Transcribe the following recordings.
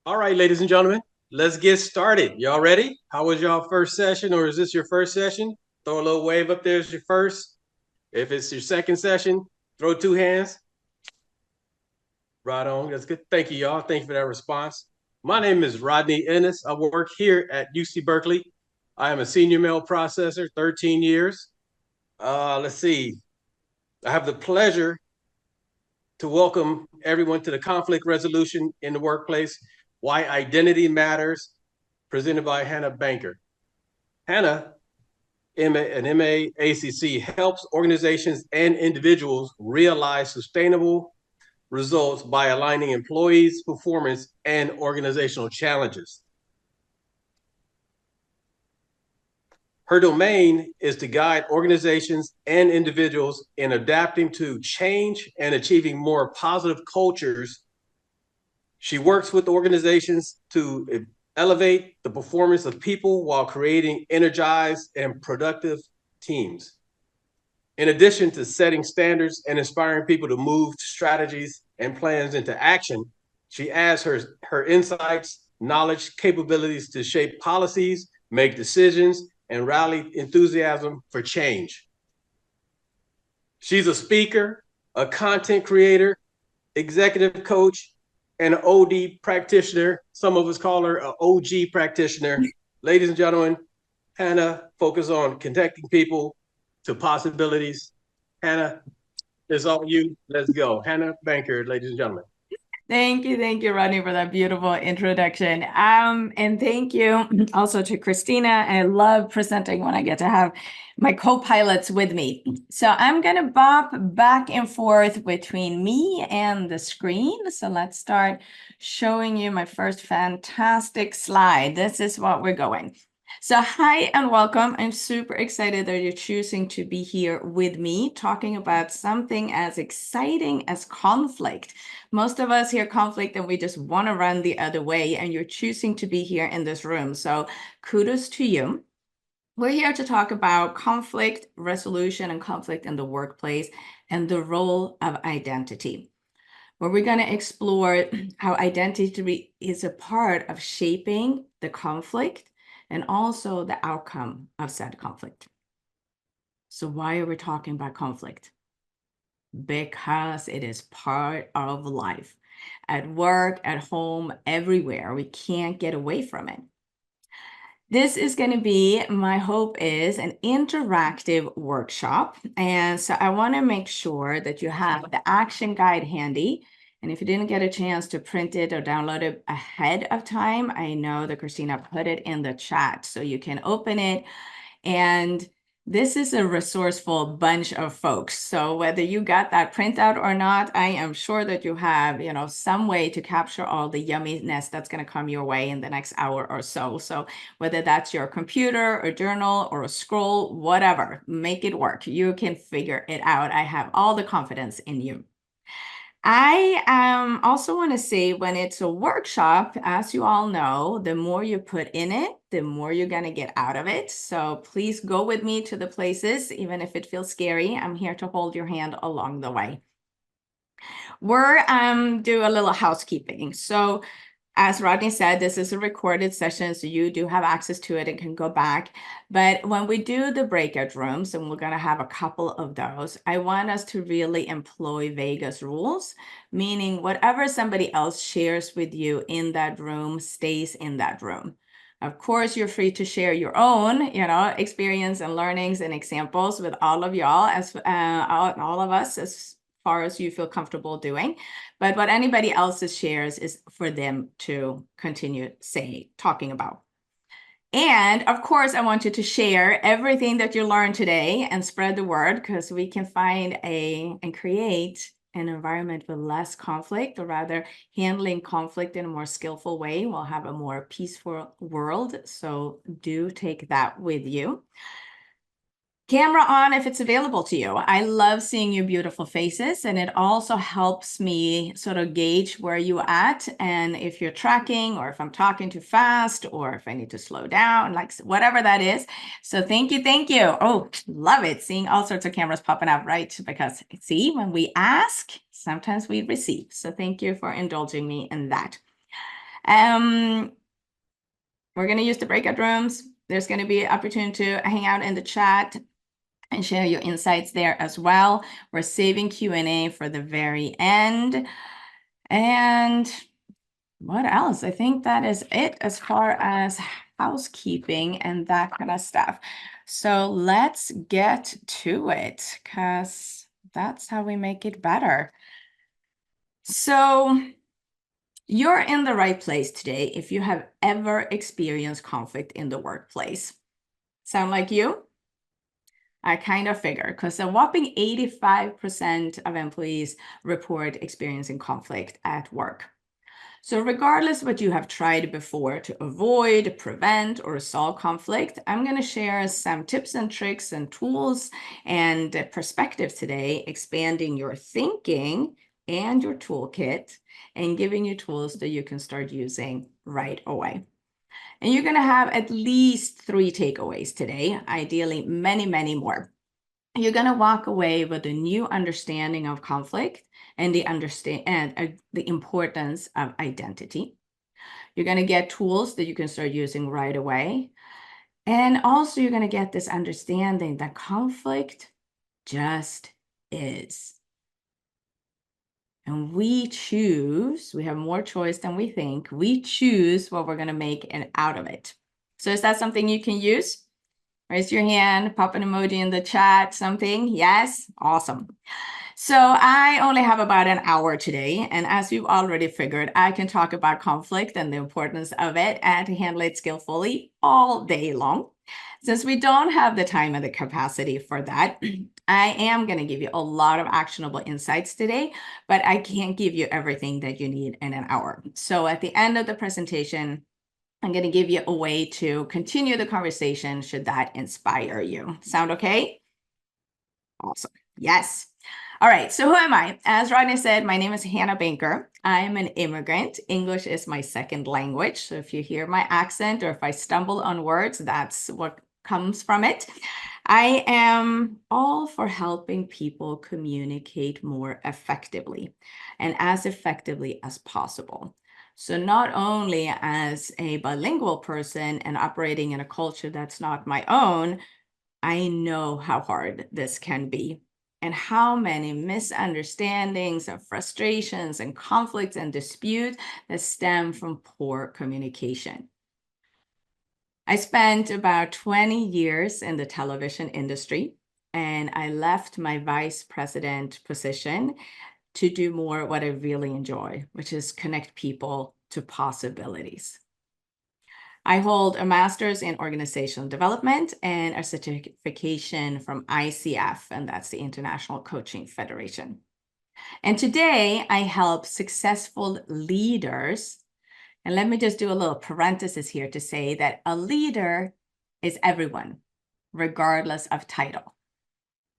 All right, ladies and gentlemen, let's get started. Y'all ready? How was y'all first session, or is this your first session? Throw a little wave up there as your first. If it's your second session, throw two hands. Right on. That's good. Thank you, y'all. Thank you for that response. My name is Rodney Ennis. I work here at UC Berkeley. I am a senior mail processor, 13 years. Let's see. I have the pleasure to welcome everyone to the conflict resolution in the workplace, why identity matters, presented by Hanna Bankier. Hanna, an MAACC, helps organizations and individuals realize sustainable results by aligning employees' performance and organizational challenges. Her domain is to guide organizations and individuals in adapting to change and achieving more positive cultures. She works with organizations to elevate the performance of people while creating energized and productive teams. In addition to setting standards and inspiring people to move strategies and plans into action, she adds her insights, knowledge, capabilities to shape policies, make decisions, and rally enthusiasm for change. She's a speaker, a content creator, executive coach, and an OD practitioner. Some of us call her an OG practitioner. Ladies and gentlemen, Hanna focuses on connecting people to possibilities. Hanna, it's all you. Let's go. Hanna Bankier, ladies and gentlemen. Thank you, Rodney, for that beautiful introduction. And thank you also to Christina. I love presenting when I get to have my co-pilots with me. So I'm going to bop back and forth between me and the screen. So let's start showing you my first fantastic slide. This is what we're going. So hi and welcome. I'm super excited that you're choosing to be here with me talking about something as exciting as conflict. Most of us hear conflict and we just want to run the other way, and you're choosing to be here in this room. So kudos to you. We're here to talk about conflict resolution and conflict in the workplace and the role of identity, where we're going to explore how identity is a part of shaping the conflict and also the outcome of said conflict. So why are we talking about conflict? Because it is part of life. At work, at home, everywhere. We can't get away from it. This is going to be, my hope is, an interactive workshop. And so I want to make sure that you have the action guide handy. And if you didn't get a chance to print it or download it ahead of time, I know that Christina put it in the chat so you can open it. And this is a resourceful bunch of folks. So whether you got that printout or not, I am sure that you have, some way to capture all the yumminess that's going to come your way in the next hour or so. So whether that's your computer, a journal, or a scroll, whatever, make it work. You can figure it out. I have all the confidence in you. I also want to say, when it's a workshop, as you all know, the more you put in it, the more you're going to get out of it. So please go with me to the places, even if it feels scary. I'm here to hold your hand along the way. We're do a little housekeeping. So as Rodney said, this is a recorded session, so you do have access to it and can go back. But when we do the breakout rooms, and we're going to have a couple of those, I want us to really employ Vegas rules, meaning whatever somebody else shares with you in that room stays in that room. Of course, you're free to share your own, experience and learnings and examples with all of y'all, as all of us, as far as you feel comfortable doing. But what anybody else's shares is for them to continue talking about. And of course, I want you to share everything that you learned today and spread the word, because we can find and create an environment with less conflict, or rather handling conflict in a more skillful way. We'll have a more peaceful world. So do take that with you. Camera on if it's available to you. I love seeing your beautiful faces, and it also helps me sort of gauge where you're at, and if you're tracking, or if I'm talking too fast, or if I need to slow down, like whatever that is. So thank you. Oh, love it. Seeing all sorts of cameras popping up, right? Because see, when we ask, sometimes we receive. So thank you for indulging me in that. We're going to use the breakout rooms. There's going to be an opportunity to hang out in the chat and share your insights there as well. We're saving Q&A for the very end. And what else? I think that is it as far as housekeeping and that kind of stuff. So let's get to it, because that's how we make it better. So you're in the right place today if you have ever experienced conflict in the workplace. Sound like you? I kind of figured, because a whopping 85% of employees report experiencing conflict at work. So regardless of what you have tried before to avoid, prevent, or resolve conflict, I'm going to share some tips and tricks and tools and perspectives today, expanding your thinking and your toolkit and giving you tools that you can start using right away. And you're going to have at least 3 takeaways today, ideally many, many more. You're going to walk away with a new understanding of conflict and the importance of identity. You're going to get tools that you can start using right away. And also you're going to get this understanding that conflict just is. And we have more choice than we think. We choose what we're going to make out of it. So is that something you can use? Raise your hand, pop an emoji in the chat, something. Yes, awesome. So I only have about an hour today. And as you've already figured, I can talk about conflict and the importance of it and to handle it skillfully all day long. Since we don't have the time and the capacity for that, I am going to give you a lot of actionable insights today, but I can't give you everything that you need in an hour. So at the end of the presentation, I'm going to give you a way to continue the conversation should that inspire you. Sound okay? Awesome. Yes. All right. So who am I? As Rodney said, my name is Hanna Bankier. I'm an immigrant. English is my second language. So if you hear my accent or if I stumble on words, that's what comes from it. I am all for helping people communicate more effectively and as effectively as possible. So not only as a bilingual person and operating in a culture that's not my own, I know how hard this can be and how many misunderstandings and frustrations and conflicts and disputes that stem from poor communication. I spent about 20 years in the television industry, and I left my vice president position to do more what I really enjoy, which is connect people to possibilities. I hold a master's in organizational development and a certification from ICF, and that's the International Coaching Federation. And today I help successful leaders. And let me just do a little parenthesis here to say that a leader is everyone, regardless of title.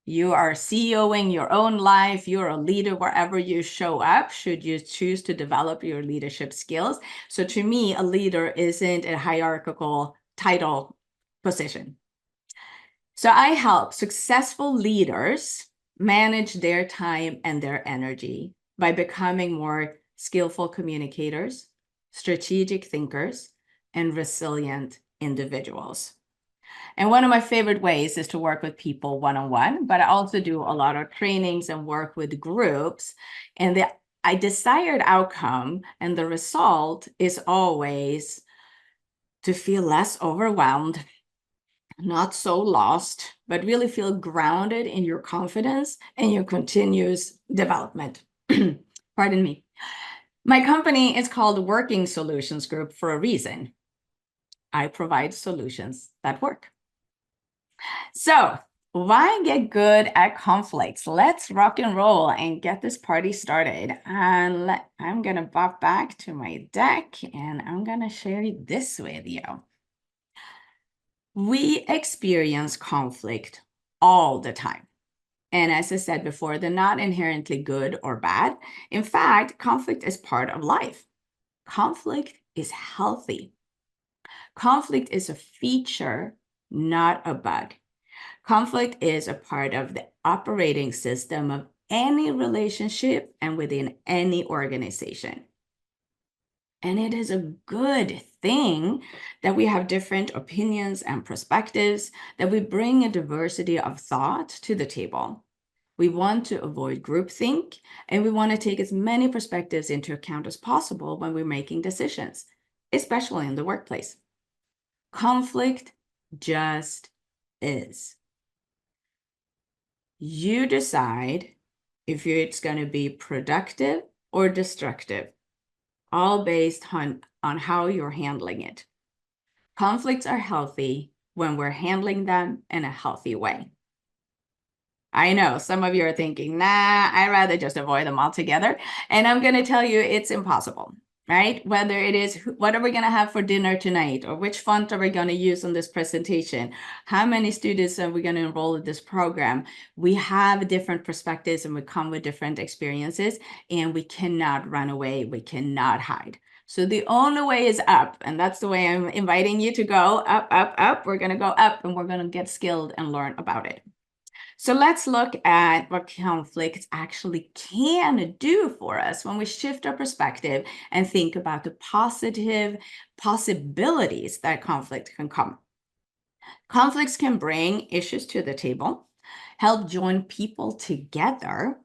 You are CEOing your own life. You're a leader wherever you show up, should you choose to develop your leadership skills. So to me, a leader isn't a hierarchical title position. So I help successful leaders manage their time and their energy by becoming more skillful communicators, strategic thinkers, and resilient individuals. And one of my favorite ways is to work with people one-on-one, but I also do a lot of trainings and work with groups. And the desired outcome and the result is always to feel less overwhelmed, not so lost, but really feel grounded in your confidence and your continuous development. Pardon me. My company is called Working Solutions Group for a reason. I provide solutions that work. So why get good at conflicts? Let's rock and roll and get this party started. And I'm going to pop back to my deck and I'm going to share this with you. We experience conflict all the time. And as I said before, they're not inherently good or bad. In fact, conflict is part of life. Conflict is healthy. Conflict is a feature, not a bug. Conflict is a part of the operating system of any relationship and within any organization. And it is a good thing that we have different opinions and perspectives, that we bring a diversity of thought to the table. We want to avoid groupthink, and we want to take as many perspectives into account as possible when we're making decisions, especially in the workplace. Conflict just is. You decide if it's going to be productive or destructive, all based on how you're handling it. Conflicts are healthy when we're handling them in a healthy way. I know some of you are thinking, nah, I'd rather just avoid them altogether. And I'm going to tell you it's impossible, right? Whether it is what are we going to have for dinner tonight, or which font are we going to use on this presentation? How many students are we going to enroll in this program? We have different perspectives and we come with different experiences, and we cannot run away. We cannot hide. So the only way is up. And that's the way I'm inviting you to go up, up, up. We're going to go up and we're going to get skilled and learn about it. So let's look at what conflicts actually can do for us when we shift our perspective and think about the positive possibilities that conflict can come. Conflicts can bring issues to the table, help join people together,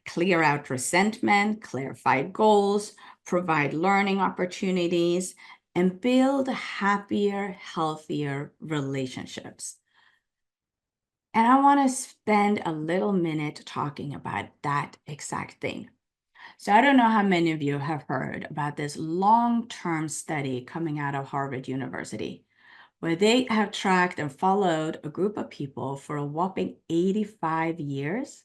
clear out resentment, clarify goals, provide learning opportunities, and build happier, healthier relationships. And I want to spend a little minute talking about that exact thing. So I don't know how many of you have heard about this long-term study coming out of Harvard University, where they have tracked and followed a group of people for a whopping 85 years,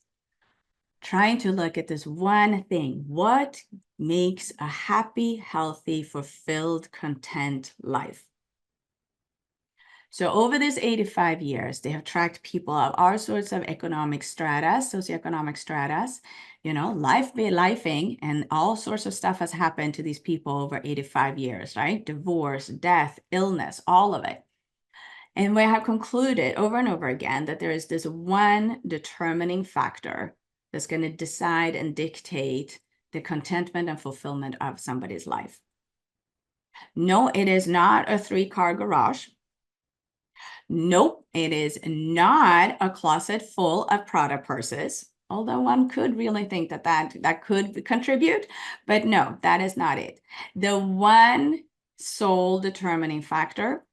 trying to look at this one thing: what makes a happy, healthy, fulfilled, content life? So over these 85 years, they have tracked people of all sorts of economic stratas, socioeconomic stratas, life be lifing, and all sorts of stuff has happened to these people over 85 years, right? Divorce, death, illness, all of it. And we have concluded over and over again that there is this one determining factor that's going to decide and dictate the contentment and fulfillment of somebody's life. No, it is not a 3-car garage. Nope, it is not a closet full of Prada purses, although one could really think that could contribute, but no, that is not it. The one sole determining factor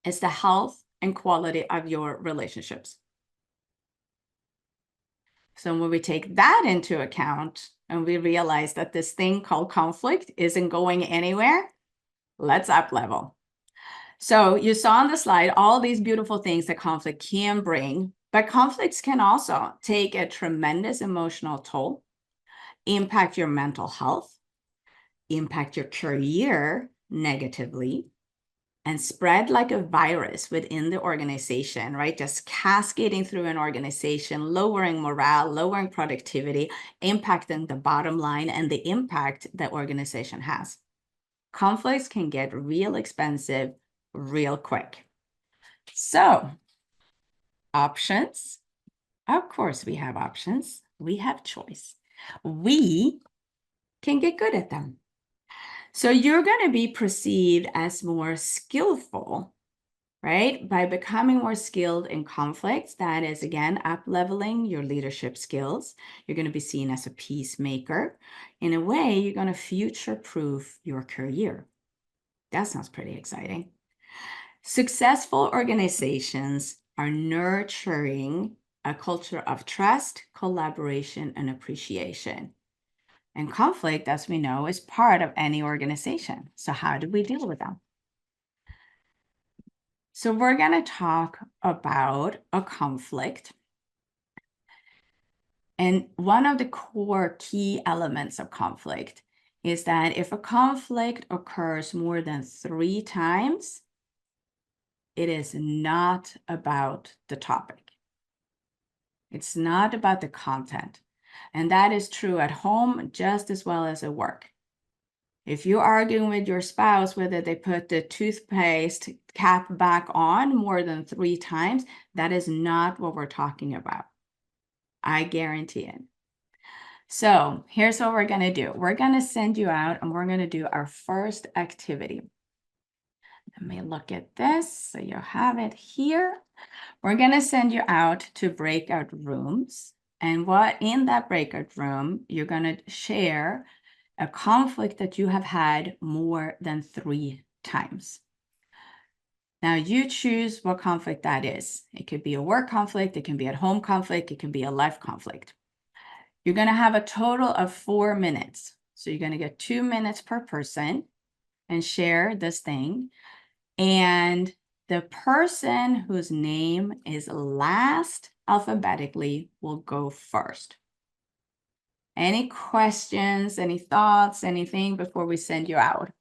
is the health and quality of your relationships. So when we take that into account and we realize that this thing called conflict isn't going anywhere, let's up level. So you saw on the slide all these beautiful things that conflict can bring, but conflicts can also take a tremendous emotional toll, impact your mental health, impact your career negatively, and spread like a virus within the organization, right? Just cascading through an organization, lowering morale, lowering productivity, impacting the bottom line and the impact that organization has. Conflicts can get real expensive real quick. So, options. Of course, we have options. We have choice. We can get good at them. So you're going to be perceived as more skillful, right? By becoming more skilled in conflicts, that is, again, up-leveling your leadership skills. You're going to be seen as a peacemaker. In a way, you're going to future-proof your career. That sounds pretty exciting. Successful organizations are nurturing a culture of trust, collaboration, and appreciation. And conflict, as we know, is part of any organization. So how do we deal with them? So we're going to talk about a conflict. And one of the core key elements of conflict is that if a conflict occurs more than 3 times, it is not about the topic. It's not about the content. And that is true at home just as well as at work. If you're arguing with your spouse whether they put the toothpaste cap back on more than 3 times, that is not what we're talking about. I guarantee it. So here's what we're going to do. We're going to send you out and we're going to do our first activity. Let me look at this. So you have it here. We're going to send you out to breakout rooms. And what in that breakout room, you're going to share a conflict that you have had more than 3 times. Now you choose what conflict that is. It could be a work conflict, it can be a home conflict, it can be a life conflict. You're going to have a total of 4 minutes. So you're going to get 2 minutes per person and share this thing. And the person whose name is last alphabetically will go first. Any questions, any thoughts, anything before we send you out?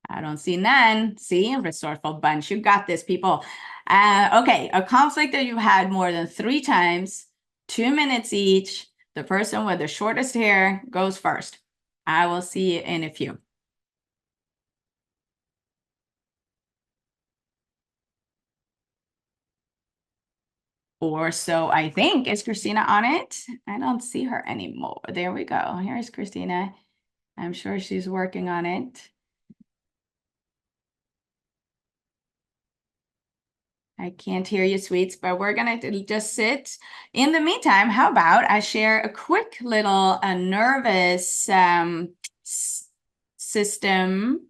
I don't see none. See, resourceful bunch. You got this, people. Okay, a conflict that you've had more than 3 times, 2 minutes each. The person with the shortest hair goes first. I will see you in a few. Or so I think. Is Christina on it? I don't see her anymore. There we go. Here's Christina. I'm sure she's working on it. I can't hear you, sweets, but we're going to just sit. In the meantime, how about I share a quick little nervous system.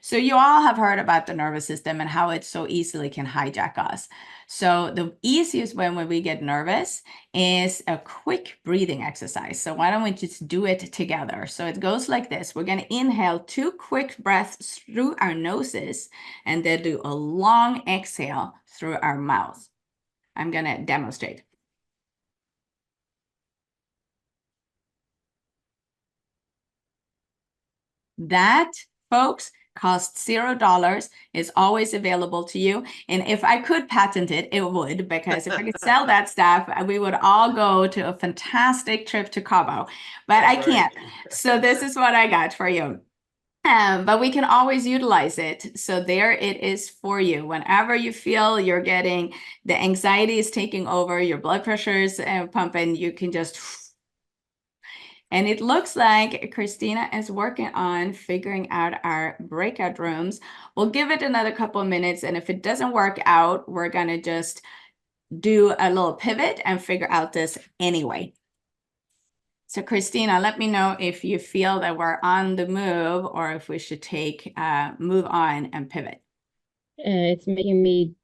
So you all have heard about the nervous system and how it so easily can hijack us. So the easiest way when we get nervous is a quick breathing exercise. So why don't we just do it together? So it goes like this. We're going to inhale 2 quick breaths through our noses and then do a long exhale through our mouth. I'm going to demonstrate. That, folks, costs $0, is always available to you. And if I could patent it, it would, because if I could sell that stuff, we would all go to a fantastic trip to Cabo, but I can't. So this is what I got for you. But we can always utilize it. So there it is for you. Whenever you feel you're getting, the anxiety is taking over, your blood pressure is pumping, you can just, and it looks like Christina is working on figuring out our breakout rooms. We'll give it another couple of minutes. And if it doesn't work out, we're going to just do a little pivot and figure out this anyway. So Christina, let me know if you feel that we're on the move or if we should take move on and pivot. It's making me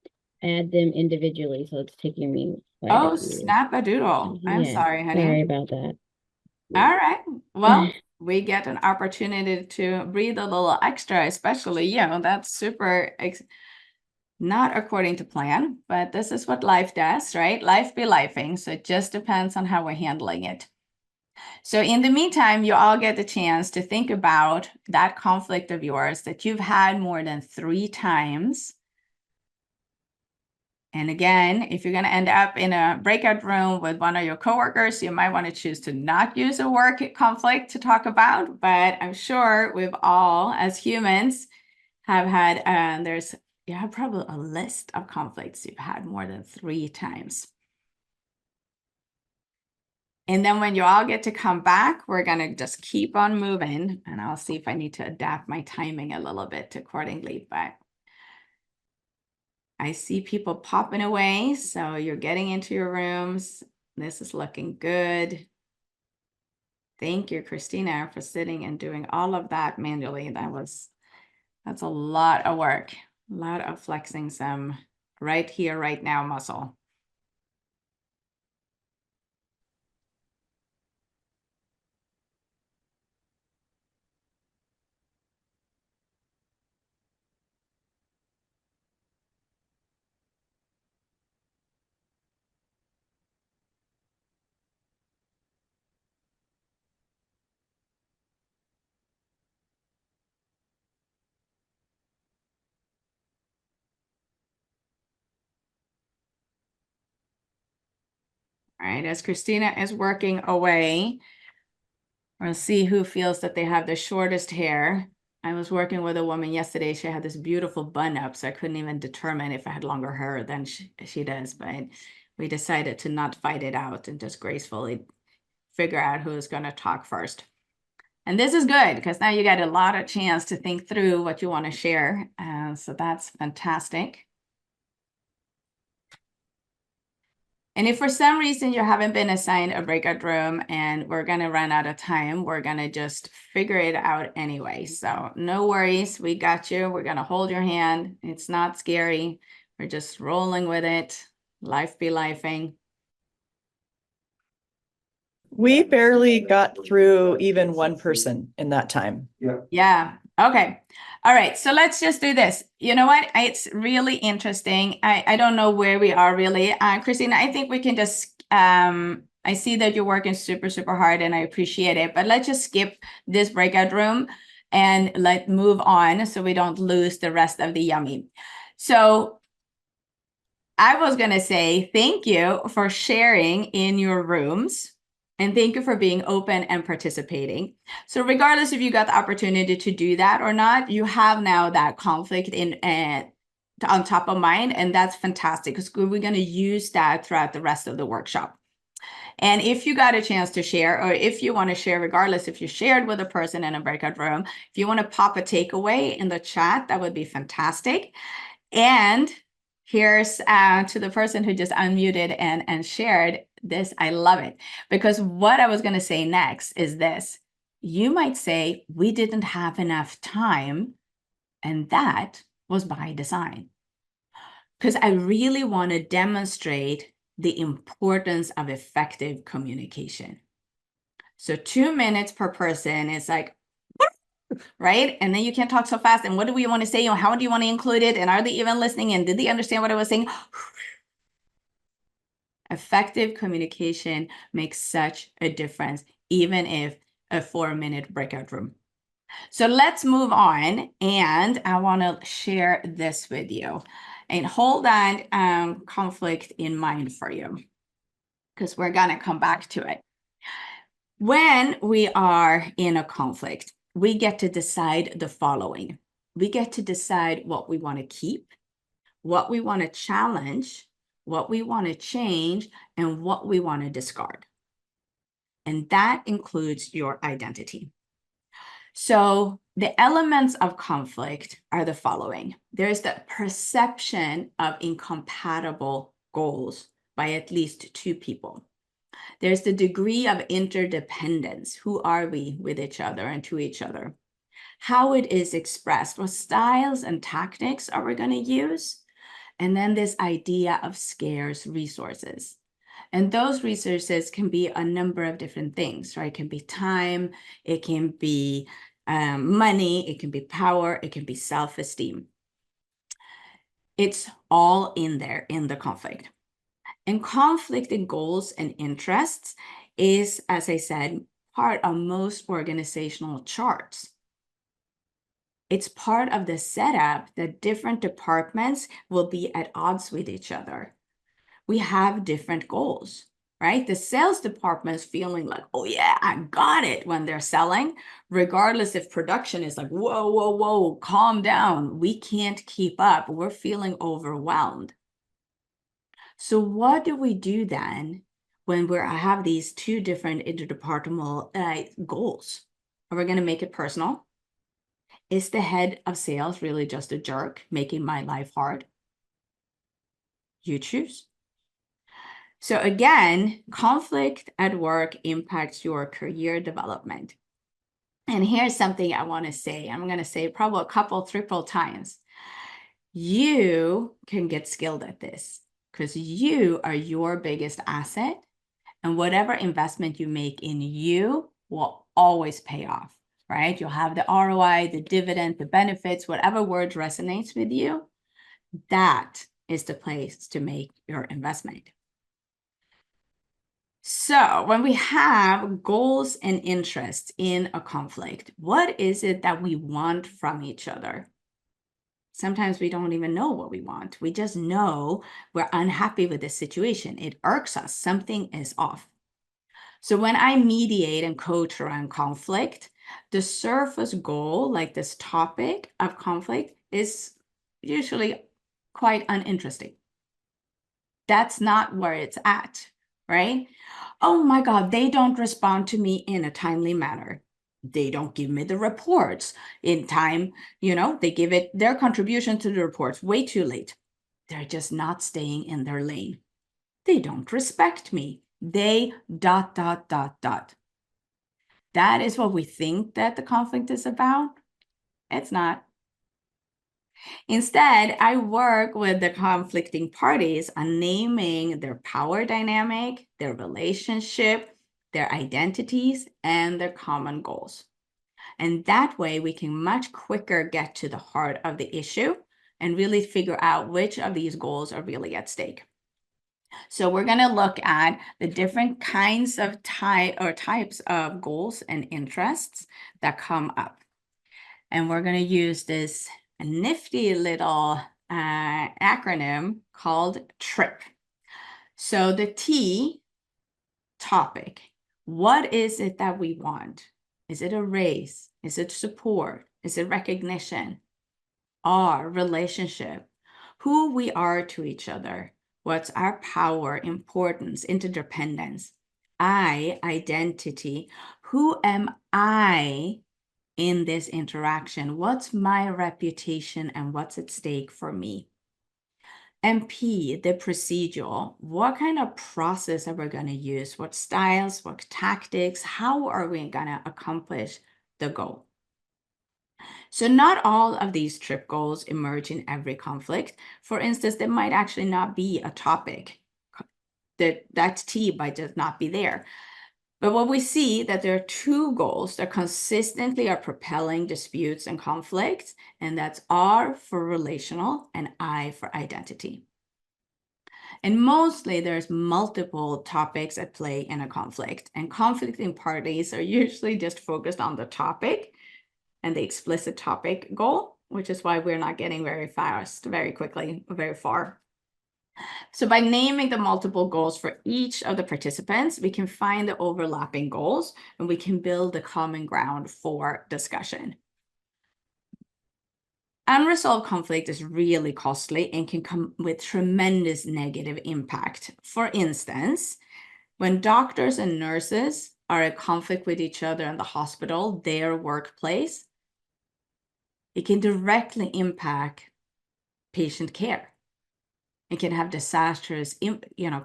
add them individually, so it's taking me quite Oh, a few. snap-a-doodle. I'm Yeah, sorry, honey. sorry about that. All right. Well, we get an opportunity to breathe a little extra, especially you. That's super not according to plan, but this is what life does, right? Life be lifing. So it just depends on how we're handling it. So in the meantime, you all get the chance to think about that conflict of yours that you've had more than 3 times. And again, if you're going to end up in a breakout room with one of your coworkers, you might want to choose to not use a work conflict to talk about. But I'm sure we've all, as humans, have had, you have probably a list of conflicts you've had more than 3 times. And then when you all get to come back, we're going to just keep on moving. And I'll see if I need to adapt my timing a little bit accordingly. But I see people popping away. So you're getting into your rooms. This is looking good. Thank you, Christina, for sitting and doing all of that manually. That's a lot of work. A lot of flexing some right here, right now muscle. All right, as Christina is working away, we'll see who feels that they have the shortest hair. I was working with a woman yesterday. She had this beautiful bun up, so I couldn't even determine if I had longer hair than she does. But we decided to not fight it out and just gracefully figure out who's going to talk first. And this is good because now you get a lot of chance to think through what you want to share. So that's fantastic. And if for some reason you haven't been assigned a breakout room and we're going to run out of time, we're going to just figure it out anyway. So no worries. We got you. We're going to hold your hand. It's not scary. We're just rolling with it. Life be lifing. We barely got through even one person in that time. Yeah. Okay. All right. So let's just do this. You know what? It's really interesting. I don't know where we are really. Christina, I think we can just, I see that you're working super, super hard and I appreciate it, but let's just skip this breakout room and let's move on so we don't lose the rest of the yummy. So I was going to say thank you for sharing in your rooms. And thank you for being open and participating. So regardless if you got the opportunity to do that or not, you have now that conflict on top of mind. And that's fantastic because we're going to use that throughout the rest of the workshop. And if you got a chance to share, or if you want to share, regardless if you shared with a person in a breakout room, if you want to pop a takeaway in the chat, that would be fantastic. And here's to the person who just unmuted and shared this. I love it because what I was going to say next is this. You might say we didn't have enough time, and that was by design. Because I really want to demonstrate the importance of effective communication. So 2 minutes per person is like, right? And then you can't talk so fast. And what do we want to say? And how do you want to include it? And are they even listening? And did they understand what I was saying? Effective communication makes such a difference, even if a 4-minute breakout room. So let's move on. And I want to share this with you. And hold that conflict in mind for you, because we're going to come back to it. When we are in a conflict, we get to decide the following. We get to decide what we want to keep, what we want to challenge, what we want to change, and what we want to discard. And that includes your identity. So the elements of conflict are the following. There's the perception of incompatible goals by at least 2 people. There's the degree of interdependence. Who are we with each other and to each other? How it is expressed, what styles and tactics are we going to use? And then this idea of scarce resources. And those resources can be a number of different things, right? It can be time, it can be money, it can be power, it can be self-esteem. It's all in there in the conflict. And conflict in goals and interests is, as I said, part of most organizational charts. It's part of the setup that different departments will be at odds with each other. We have different goals, right? The sales department is feeling like, oh yeah, I got it when they're selling, regardless if production is like, whoa, whoa, whoa, calm down. We can't keep up. We're feeling overwhelmed. So what do we do then when I have these 2 different interdepartmental goals? Are we going to make it personal? Is the head of sales really just a jerk making my life hard? You choose. So again, conflict at work impacts your career development. And here's something I want to say. I'm going to say probably a couple, triple times. You can get skilled at this because you are your biggest asset. And whatever investment you make in you will always pay off, right? You'll have the ROI, the dividend, the benefits, whatever word resonates with you. That is the place to make your investment. So when we have goals and interests in a conflict, what is it that we want from each other? Sometimes we don't even know what we want. We just know we're unhappy with the situation. It irks us. Something is off. So when I mediate and coach around conflict, the surface goal, like this topic of conflict, is usually quite uninteresting. That's not where it's at, right? Oh my God, they don't respond to me in a timely manner. They don't give me the reports in time. They give it their contribution to the reports way too late. They're just not staying in their lane. They don't respect me. They ... That is what we think that the conflict is about. It's not. Instead, I work with the conflicting parties on naming their power dynamic, their relationship, their identities, and their common goals. And that way we can much quicker get to the heart of the issue and really figure out which of these goals are really at stake. So we're going to look at the different kinds of types of goals and interests that come up. And we're going to use this nifty little acronym called TRIP. So the T, topic. What is it that we want? Is it a raise? Is it support? Is it recognition? R, relationship. Who we are to each other. What's our power, importance, interdependence? I, identity. Who am I in this interaction? What's my reputation and what's at stake for me? And P, the procedural. What kind of process are we going to use? What styles, what tactics? How are we going to accomplish the goal? So not all of these TRIP goals emerge in every conflict. For instance, there might actually not be a topic. That T might just not be there. But what we see that there are two goals that consistently are propelling disputes and conflicts, and that's R for relational and I for identity. And mostly there's multiple topics at play in a conflict, and conflicting parties are usually just focused on the topic and the explicit topic goal, which is why we're not getting very quickly, very far. So by naming the multiple goals for each of the participants, we can find the overlapping goals and we can build the common ground for discussion. Unresolved conflict is really costly and can come with tremendous negative impact. For instance, when doctors and nurses are in conflict with each other in the hospital, their workplace, it can directly impact patient care. It can have disastrous,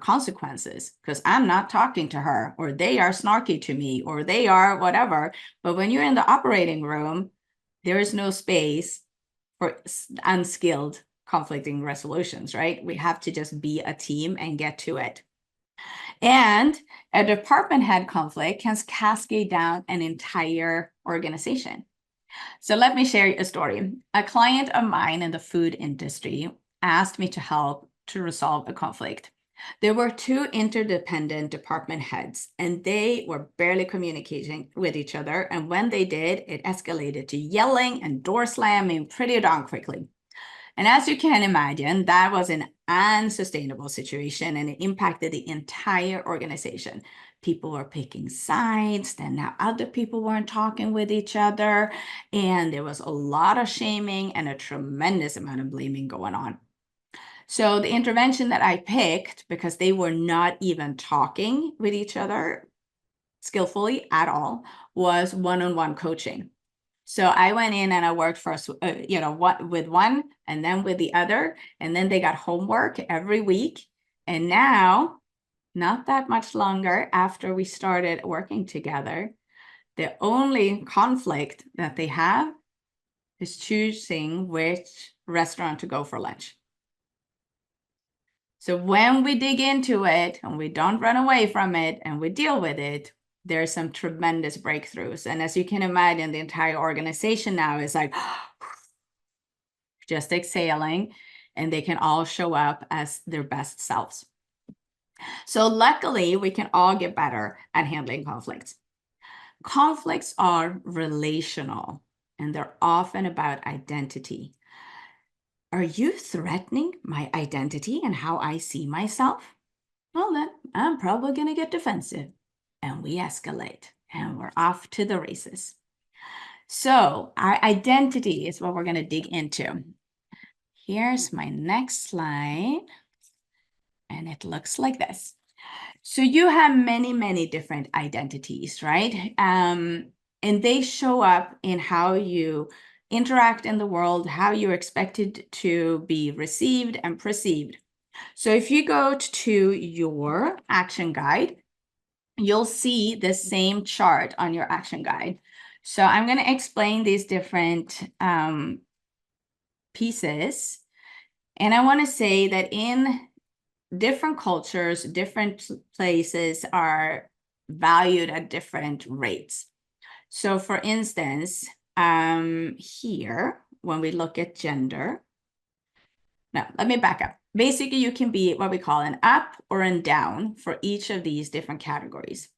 consequences because I'm not talking to her, or they are snarky to me, or they are whatever. But when you're in the operating room, there is no space for unskilled conflicting resolutions, right? We have to just be a team and get to it. And a department head conflict can cascade down an entire organization. So let me share a story. A client of mine in the food industry asked me to help to resolve a conflict. There were two interdependent department heads, and they were barely communicating with each other. And when they did, it escalated to yelling and door slamming pretty darn quickly. And as you can imagine, that was an unsustainable situation, and it impacted the entire organization. People were picking sides, then now other people weren't talking with each other, and there was a lot of shaming and a tremendous amount of blaming going on. So the intervention that I picked, because they were not even talking with each other skillfully at all, was one-on-one coaching. So I went in and I worked first, with one and then with the other, and then they got homework every week. And now, not that much longer after we started working together, the only conflict that they have is choosing which restaurant to go for lunch. So when we dig into it and we don't run away from it and we deal with it, there's some tremendous breakthroughs. And as you can imagine, the entire organization now is like just exhaling, and they can all show up as their best selves. So luckily, we can all get better at handling conflicts. Conflicts are relational, and they're often about identity. Are you threatening my identity and how I see myself? Well, then I'm probably going to get defensive, and we escalate, and we're off to the races. So our identity is what we're going to dig into. Here's my next slide, and it looks like this. So you have many, many different identities, right? And they show up in how you interact in the world, how you're expected to be received and perceived. So if you go to your action guide, you'll see the same chart on your action guide. So I'm going to explain these different pieces. And I want to say that in different cultures, different places are valued at different rates. So for instance, here, when we look at gender, no, let me back up. Basically, you can be what we call an up or an down for each of these different categories.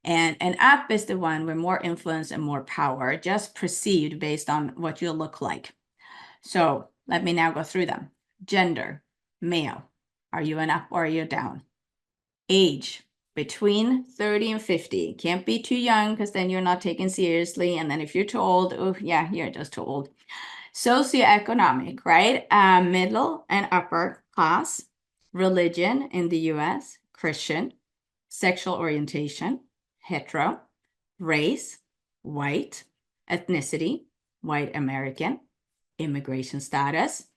And an up is the one with more influence and more power, just perceived based on what you look like. So let me now go through them. Gender, male. Are you an up or are you down? Age, between 30 and 50. Can't be too young because then you're not taken seriously. And then if you're too old, oh yeah, you're just too old. Socioeconomic, right? Middle and upper class. Religion in the US, Christian. Sexual orientation, hetero. Race, white. Ethnicity, white American. Immigration status,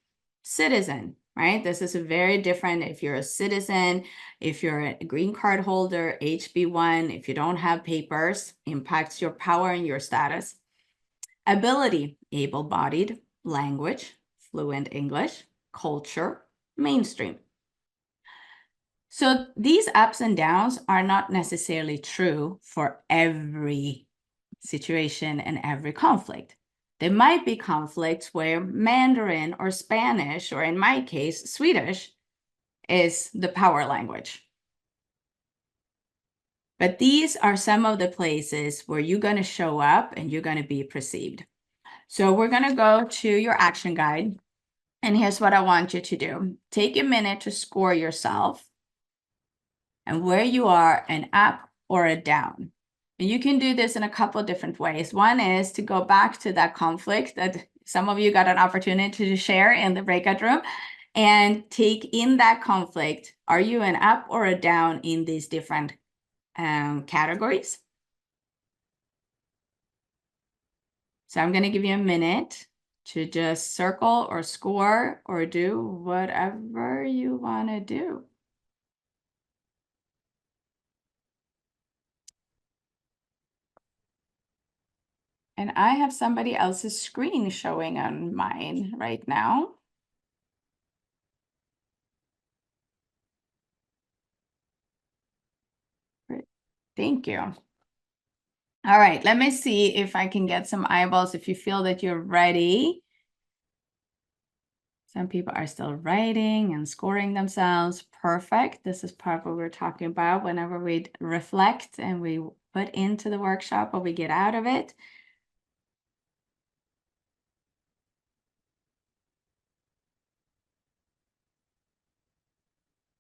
citizen, right? This is a very different if you're a citizen, if you're a green card holder, HB1, if you don't have papers, impacts your power and your status. Ability, able-bodied, language, fluent English, culture, mainstream. So these ups and downs are not necessarily true for every situation and every conflict. There might be conflicts where Mandarin or Spanish, or in my case, Swedish, is the power language. But these are some of the places where you're going to show up and you're going to be perceived. So we're going to go to your action guide. And here's what I want you to do. Take a minute to score yourself and where you are an up or a down. And you can do this in a couple of different ways. One is to go back to that conflict that some of you got an opportunity to share in the breakout room and take in that conflict. Are you an up or a down in these different categories? So I'm going to give you a minute to just circle or score or do whatever you want to do. And I have somebody else's screen showing on mine right now. Great. Thank you. All right, let me see if I can get some eyeballs if you feel that you're ready. Some people are still writing and scoring themselves. Perfect. This is part of what we're talking about whenever we reflect and we put into the workshop what we get out of it.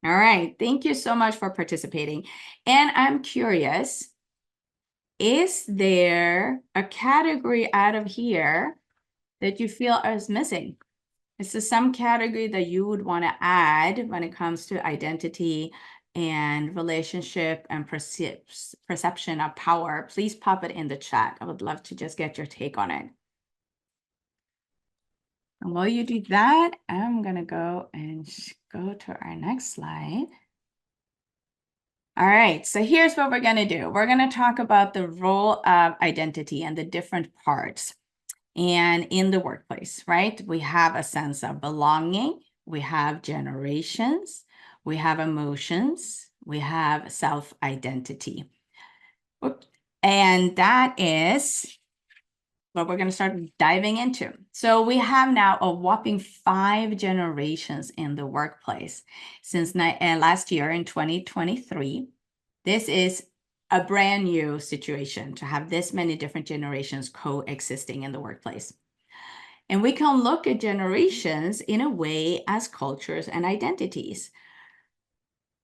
All right, thank you so much for participating. And I'm curious, is there a category out of here that you feel is missing? Is there some category that you would want to add when it comes to identity and relationship and perception of power? Please pop it in the chat. I would love to just get your take on it. And while you do that, I'm going to go and go to our next slide. All right, so here's what we're going to do. We're going to talk about the role of identity and the different parts. And in the workplace, right? We have a sense of belonging. We have generations. We have emotions. We have self-identity. And that is what we're going to start diving into. So we have now a whopping 5 generations in the workplace since last year in 2023. This is a brand new situation to have this many different generations coexisting in the workplace. And we can look at generations in a way as cultures and identities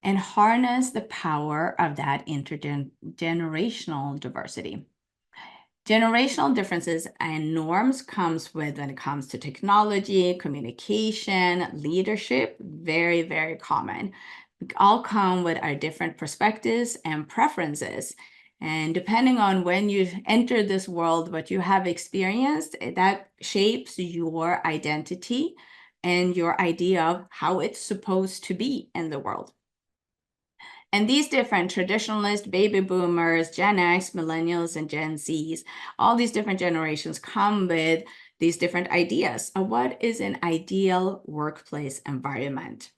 and harness the power of that intergenerational diversity. Generational differences and norms comes with when it comes to technology, communication, leadership, very, very common. We all come with our different perspectives and preferences. And depending on when you enter this world, what you have experienced, that shapes your identity and your idea of how it's supposed to be in the world. And these different traditionalist baby boomers, Gen X, millennials, and Gen Zs, all these different generations come with these different ideas of what is an ideal workplace environment.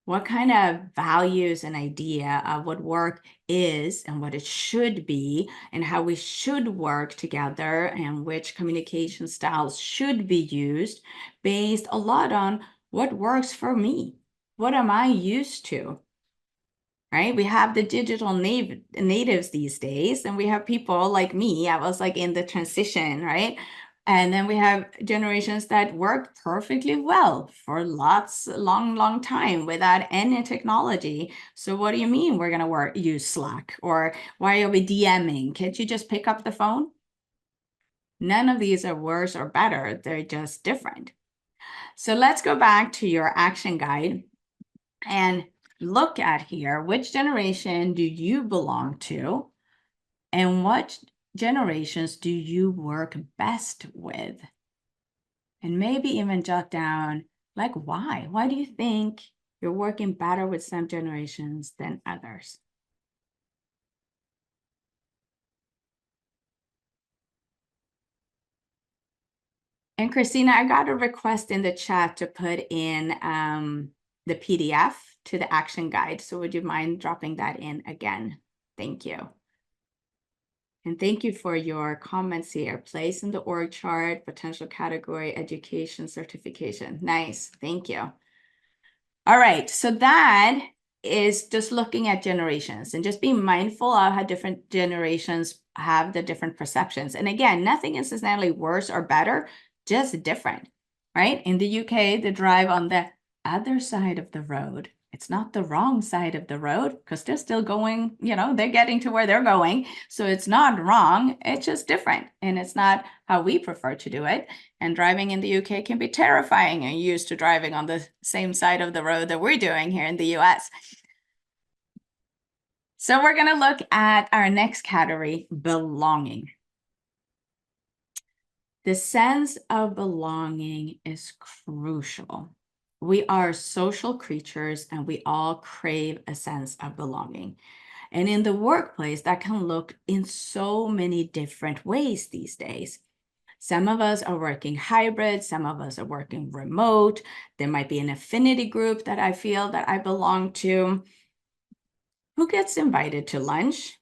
What kind of values and idea of what work is and what it should be and how we should work together and which communication styles should be used based a lot on what works for me. What am I used to? Right? We have the digital natives these days, and we have people like me. I was like in the transition, right? And then we have generations that work perfectly well for long time without any technology. So what do you mean we're gonna use Slack? Or why are we DMing? Can't you just pick up the phone? None of these are worse or better. They're just different. So let's go back to your action guide and look at here, which generation do you belong to? And what generations do you work best with? And maybe even jot down, like, why? Why do you think you're working better with some generations than others? And Christina, I got a request in the chat to put in the PDF to the action guide. So would you mind dropping that in again? Thank you. And thank you for your comments here. Place in the org chart, potential category, education, certification. Nice, thank you. All right, so that is just looking at generations and just being mindful of how different generations have the different perceptions. And again, nothing is necessarily worse or better, just different, right? In the UK, they drive on the other side of the road. It's not the wrong side of the road because they're still going, you know, they're getting to where they're going. So it's not wrong, it's just different. And it's not how we prefer to do it. And driving in the UK can be terrifying and used to driving on the same side of the road that we're doing here in the US. So we're going to look at our next category, belonging. The sense of belonging is crucial. We are social creatures and we all crave a sense of belonging. And in the workplace, that can look in so many different ways these days. Some of us are working hybrid, some of us are working remote. There might be an affinity group that I feel that I belong to. Who gets invited to lunch?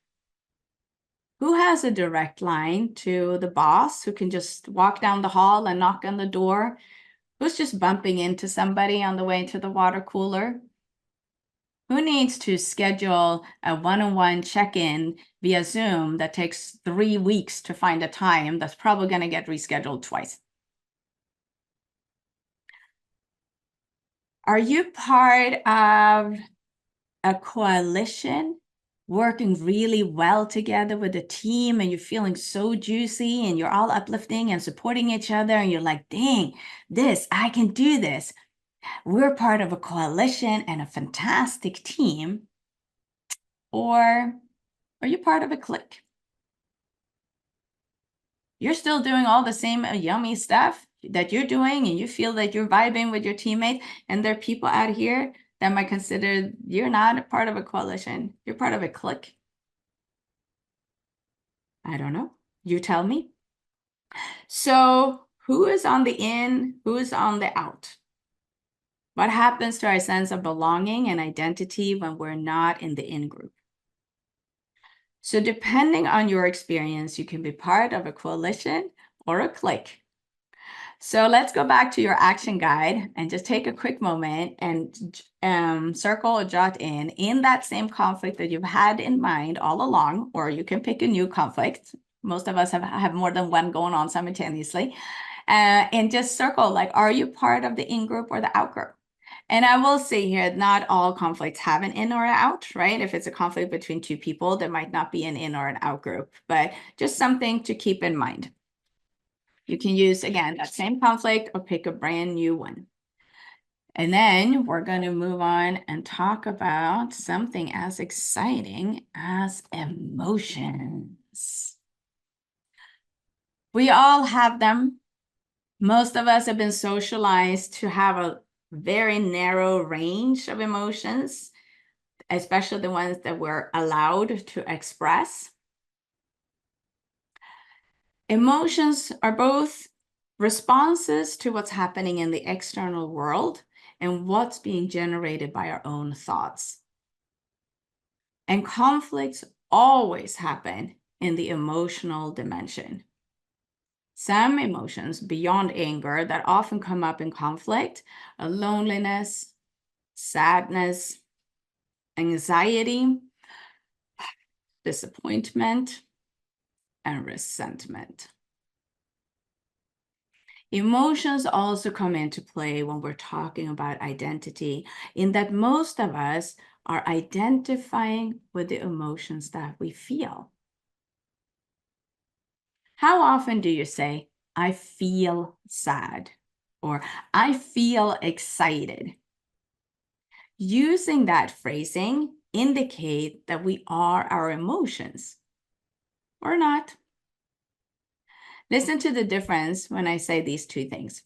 Who has a direct line to the boss who can just walk down the hall and knock on the door? Who's just bumping into somebody on the way to the water cooler? Who needs to schedule a one-on-one check-in via Zoom that takes 3 weeks to find a time that's probably going to get rescheduled twice? Are you part of a coalition working really well together with a team and you're feeling so juicy and you're all uplifting and supporting each other and you're like, dang, I can do this. We're part of a coalition and a fantastic team. Or are you part of a clique? You're still doing all the same yummy stuff that you're doing and you feel that you're vibing with your teammates, and there are people out here that might consider you're not a part of a coalition. You're part of a clique. I don't know. You tell me. So who is on the in? Who is on the out? What happens to our sense of belonging and identity when we're not in the in group? So depending on your experience, you can be part of a coalition or a clique. So let's go back to your action guide and just take a quick moment and circle or jot in that same conflict that you've had in mind all along, or you can pick a new conflict. Most of us have more than one going on simultaneously. And just circle, like, are you part of the in group or the out group? And I will say here, not all conflicts have an in or an out, right? If it's a conflict between two people, there might not be an in or an out group, but just something to keep in mind. You can use, again, that same conflict or pick a brand new one. And then we're going to move on and talk about something as exciting as emotions. We all have them. Most of us have been socialized to have a very narrow range of emotions, especially the ones that we're allowed to express. Emotions are both responses to what's happening in the external world and what's being generated by our own thoughts. And conflicts always happen in the emotional dimension. Some emotions beyond anger that often come up in conflict are loneliness, sadness, anxiety, disappointment, and resentment. Emotions also come into play when we're talking about identity, in that most of us are identifying with the emotions that we feel. How often do you say, I feel sad, or I feel excited? Using that phrasing indicate that we are our emotions, or not. Listen to the difference when I say these two things.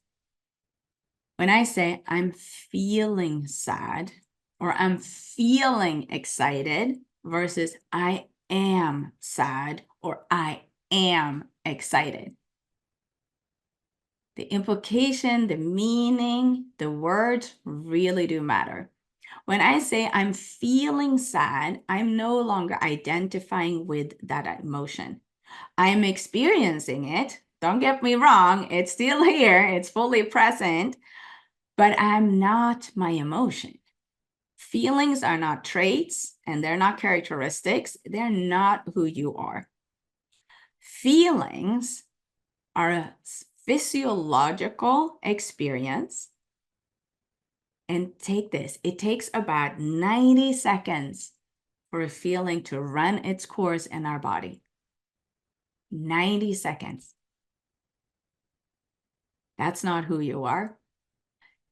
When I say I'm feeling sad or I'm feeling excited versus I am sad or I am excited. The implication, the meaning, the words really do matter. When I say I'm feeling sad, I'm no longer identifying with that emotion. I'm experiencing it. Don't get me wrong, it's still here, it's fully present, but I'm not my emotion. Feelings are not traits and they're not characteristics. They're not who you are. Feelings are a physiological experience. And take this, it takes about 90 seconds for a feeling to run its course in our body. 90 seconds. That's not who you are.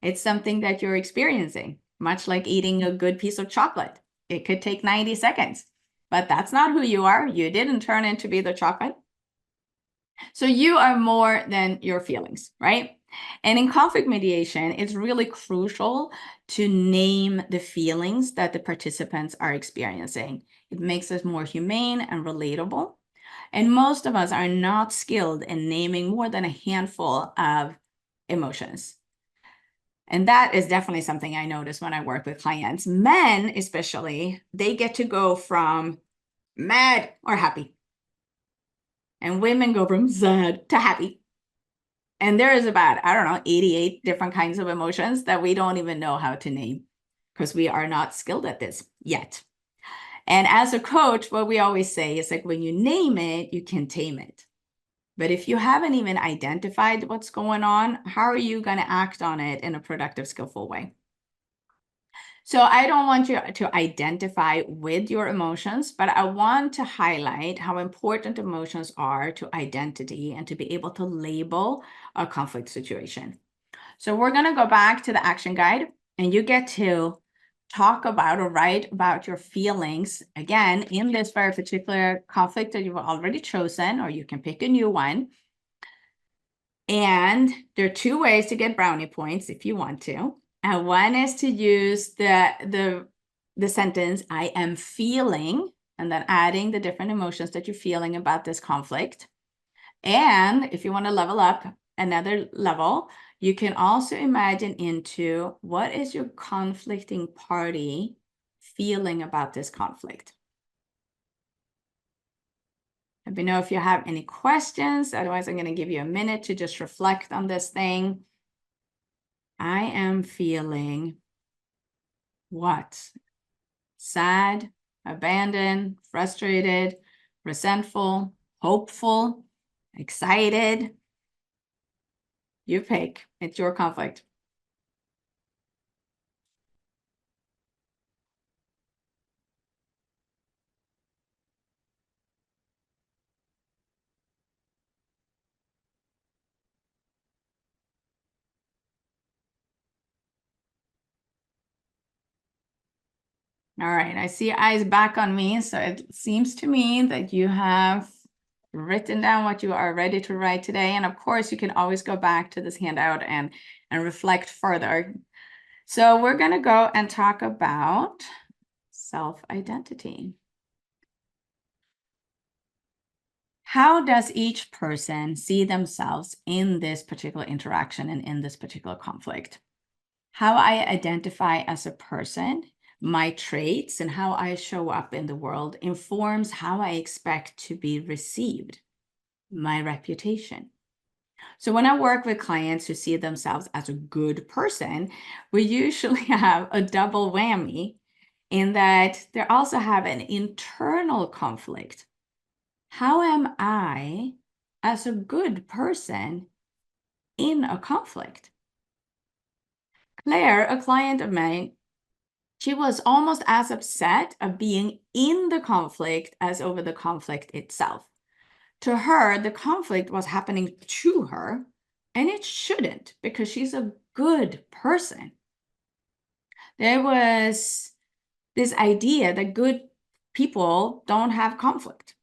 It's something that you're experiencing, much like eating a good piece of chocolate. It could take 90 seconds, but that's not who you are. You didn't turn into be the chocolate. So you are more than your feelings, right? And in conflict mediation, it's really crucial to name the feelings that the participants are experiencing. It makes us more humane and relatable. And most of us are not skilled in naming more than a handful of emotions. And that is definitely something I notice when I work with clients. Men, especially, they get to go from mad or happy. And women go from sad to happy. And there is about, I don't know, 88 different kinds of emotions that we don't even know how to name because we are not skilled at this yet. And as a coach, what we always say is like, when you name it, you can tame it. But if you haven't even identified what's going on, how are you going to act on it in a productive, skillful way? So I don't want you to identify with your emotions, but I want to highlight how important emotions are to identity and to be able to label a conflict situation. So we're going to go back to the action guide, and you get to talk about or write about your feelings, again, in this very particular conflict that you've already chosen, or you can pick a new one. And there are two ways to get brownie points if you want to. And one is to use the sentence, I am feeling, and then adding the different emotions that you're feeling about this conflict. And if you want to level up another level, you can also imagine into what is your conflicting party feeling about this conflict. Let me know if you have any questions. Otherwise, I'm going to give you a minute to just reflect on this thing. I am feeling what? Sad, abandoned, frustrated, resentful, hopeful, excited. You pick. It's your conflict. All right, I see eyes back on me, so it seems to me that you have written down what you are ready to write today. And of course, you can always go back to this handout and reflect further. So we're going to go and talk about self-identity. How does each person see themselves in this particular interaction and in this particular conflict? How I identify as a person, my traits, and how I show up in the world informs how I expect to be received, my reputation. So when I work with clients who see themselves as a good person, we usually have a double whammy in that they also have an internal conflict. How am I as a good person in a conflict? Claire, a client of mine, she was almost as upset of being in the conflict as over the conflict itself. To her, the conflict was happening to her, and it shouldn't, because she's a good person. There was this idea that good people don't have conflict.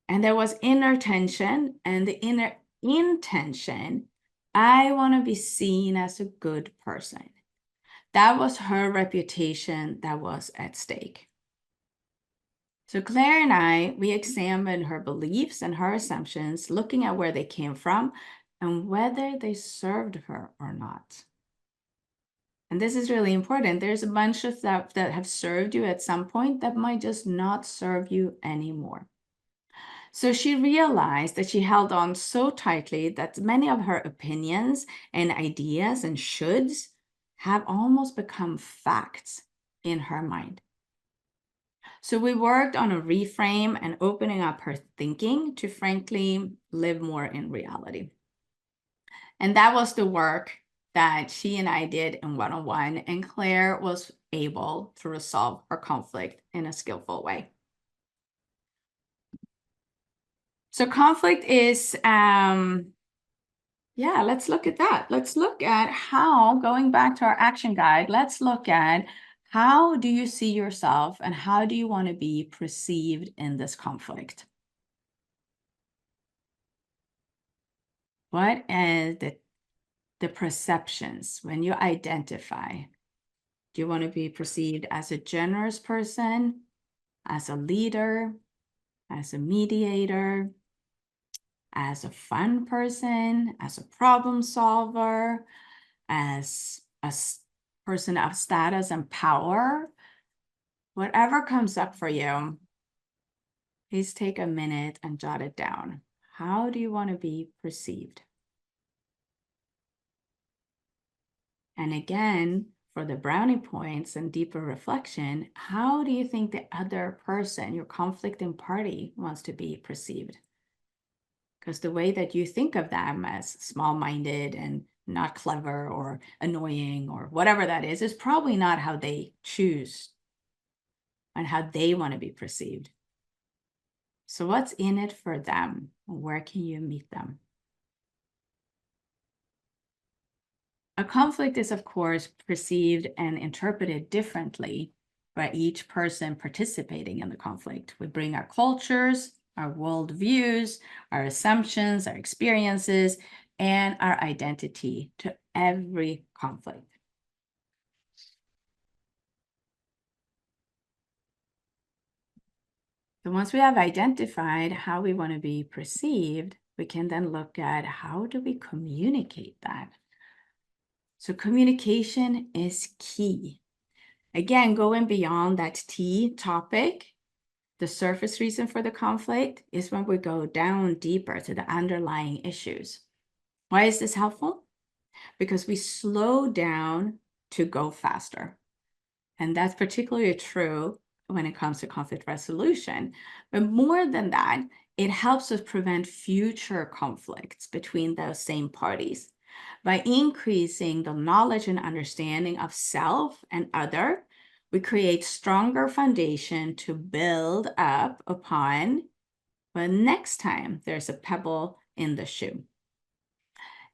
And there was inner tension, and the inner intention, I want to be seen as a good person. That was her reputation that was at stake. So Claire and I, we examined her beliefs and her assumptions, looking at where they came from and whether they served her or not. And this is really important. There's a bunch of stuff that have served you at some point that might just not serve you anymore. So she realized that she held on so tightly that many of her opinions and ideas and shoulds have almost become facts in her mind. So we worked on a reframe and opening up her thinking to frankly live more in reality. And that was the work that she and I did in one-on-one, and Claire was able to resolve her conflict in a skillful way. So conflict is, let's look at that. Let's look at how, going back to our action guide, let's look at how do you see yourself and how do you want to be perceived in this conflict? What is the perceptions when you identify? Do you want to be perceived as a generous person, as a leader, as a mediator, as a fun person, as a problem solver, as a person of status and power? Whatever comes up for you, please take a minute and jot it down. How do you want to be perceived? And again, for the brownie points and deeper reflection, how do you think the other person, your conflicting party, wants to be perceived? Because the way that you think of them as small-minded and not clever or annoying or whatever that is probably not how they choose and how they want to be perceived. So what's in it for them? Where can you meet them? A conflict is, of course, perceived and interpreted differently by each person participating in the conflict. We bring our cultures, our worldviews, our assumptions, our experiences, and our identity to every conflict. So once we have identified how we want to be perceived, we can then look at how do we communicate that? So communication is key. Again, going beyond that T topic, the surface reason for the conflict is when we go down deeper to the underlying issues. Why is this helpful? Because we slow down to go faster. And that's particularly true when it comes to conflict resolution. But more than that, it helps us prevent future conflicts between those same parties. By increasing the knowledge and understanding of self and other, we create stronger foundation to build up upon when next time there's a pebble in the shoe.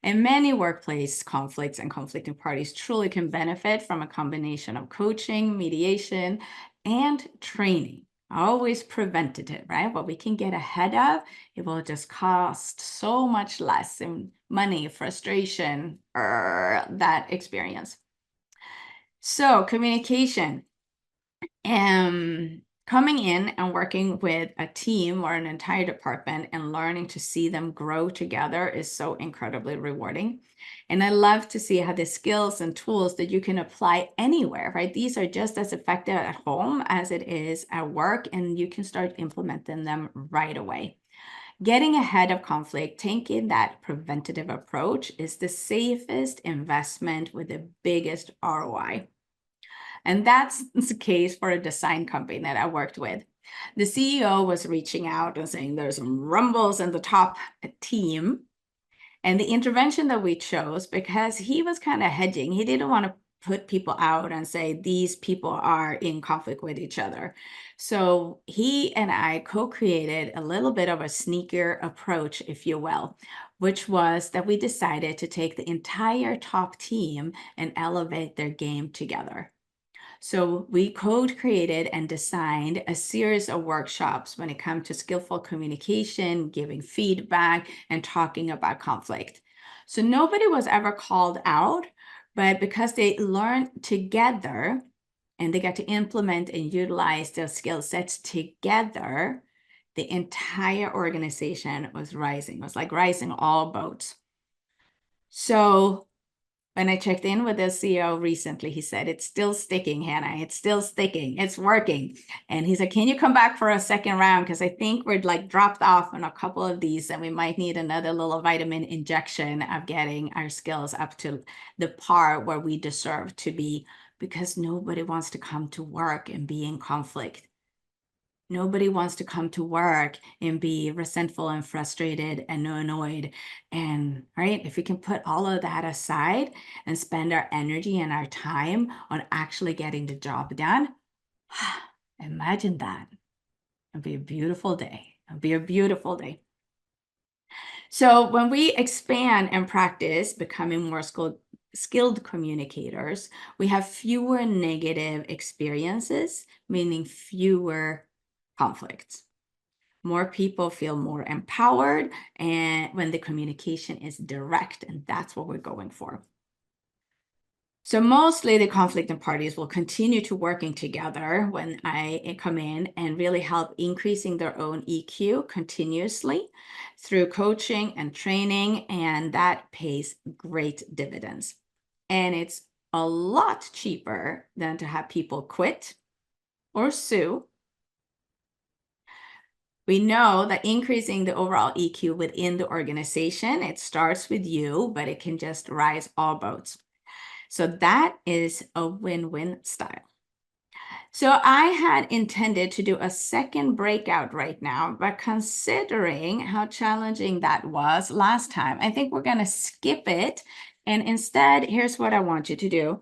And many workplace conflicts and conflicting parties truly can benefit from a combination of coaching, mediation, and training. Always preventative, right? What we can get ahead of, it will just cost so much less in money, frustration, or that experience. So communication. Coming in and working with a team or an entire department and learning to see them grow together is so incredibly rewarding. And I love to see how the skills and tools that you can apply anywhere, right? These are just as effective at home as it is at work, and you can start implementing them right away. Getting ahead of conflict, taking that preventative approach is the safest investment with the biggest ROI. And that's the case for a design company that I worked with. The CEO was reaching out and saying there's some rumbles in the top team. And the intervention that we chose, because he was kind of hedging, he didn't want to put people out and say these people are in conflict with each other. So he and I co-created a little bit of a sneaker approach, if you will, which was that we decided to take the entire top team and elevate their game together. So we co-created and designed a series of workshops when it comes to skillful communication, giving feedback, and talking about conflict. So nobody was ever called out, but because they learned together and they got to implement and utilize their skill sets together, the entire organization was rising. It was like rising all boats. So when I checked in with the CEO recently, he said, it's still sticking, Hannah. It's still sticking. It's working. And he said, can you come back for a second round? Because I think we're like dropped off on a couple of these and we might need another little vitamin injection of getting our skills up to the par where we deserve to be, because nobody wants to come to work and be in conflict. Nobody wants to come to work and be resentful and frustrated and annoyed. And right, if we can put all of that aside and spend our energy and our time on actually getting the job done, imagine that. It'd be a beautiful day. It'd be a beautiful day. So when we expand and practice becoming more skilled communicators, we have fewer negative experiences, meaning fewer conflicts. More people feel more empowered, and when the communication is direct, and that's what we're going for. So mostly the conflicting parties will continue to working together when I come in and really help increasing their own EQ continuously through coaching and training, and that pays great dividends. And it's a lot cheaper than to have people quit or sue. We know that increasing the overall EQ within the organization, it starts with you, but it can just rise all boats. So that is a win-win style. So I had intended to do a second breakout right now, but considering how challenging that was last time, I think we're going to skip it. And instead, here's what I want you to do.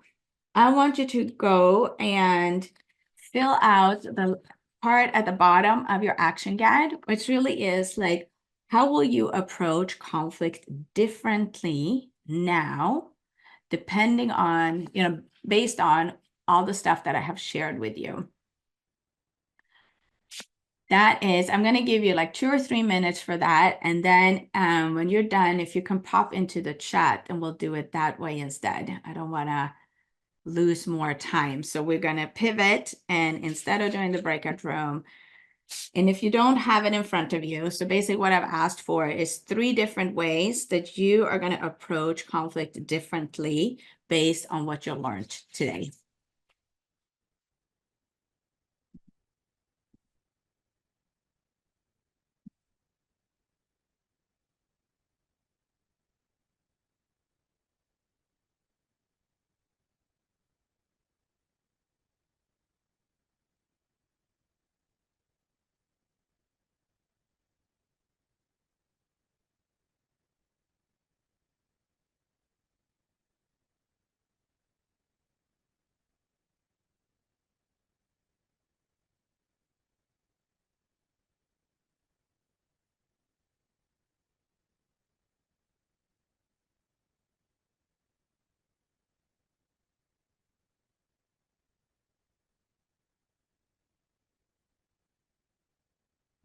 I want you to go and fill out the part at the bottom of your action guide, which really is like, how will you approach conflict differently now, depending on, based on all the stuff that I have shared with you. That is, I'm going to give you like 2 or 3 minutes for that. And then when you're done, if you can pop into the chat, and we'll do it that way instead. I don't want to lose more time. So we're going to pivot, and instead of doing the breakout room, and if you don't have it in front of you, so basically what I've asked for is 3 different ways that you are going to approach conflict differently based on what you learned today.